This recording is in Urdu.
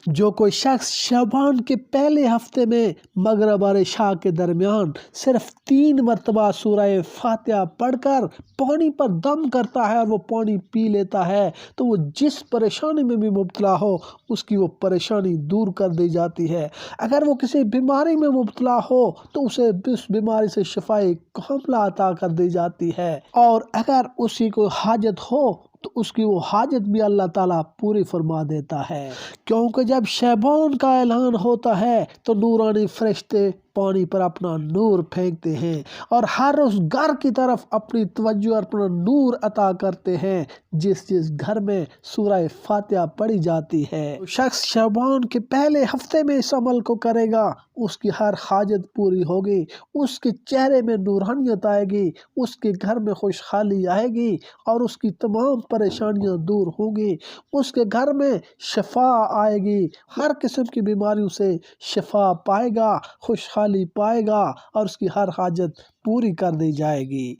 جو کوئی شخص شعبان کے پہلے ہفتے میں مغرب اور عشاء کے درمیان صرف 3 مرتبہ سورہ فاتحہ پڑھ کر پانی پر دم کرتا ہے اور وہ پانی پی لیتا ہے تو وہ جس پریشانی میں بھی مبتلا ہو اس کی وہ پریشانی دور کر دی جاتی ہے۔ اگر وہ کسی بیماری میں مبتلا ہو تو اسے اس بیماری سے شفائے کاملہ عطا کر دی جاتی ہے، اور اگر اسی کو حاجت ہو تو اس کی وہ حاجت بھی اللہ تعالیٰ پوری فرما دیتا ہے، کیونکہ جب شعبان کا اعلان ہوتا ہے تو نورانی فرشتے پانی پر اپنا نور پھینکتے ہیں اور ہر اس گھر کی طرف اپنی توجہ اور اپنا نور عطا کرتے ہیں جس گھر میں سورہ فاتحہ پڑھی جاتی ہے۔ شخص شعبان کے پہلے ہفتے میں اس عمل کو کرے گا، اس کی ہر حاجت پوری ہوگی، اس کے چہرے میں نورانیت آئے گی، اس کے گھر میں خوشحالی آئے گی اور اس کی تمام پریشانیاں دور ہوں گی، اس کے گھر میں شفا آئے گی، ہر قسم کی بیماریوں سے شفا پائے گا، خوشحالی پائے گا اور اس کی ہر حاجت پوری کر دی جائے گی۔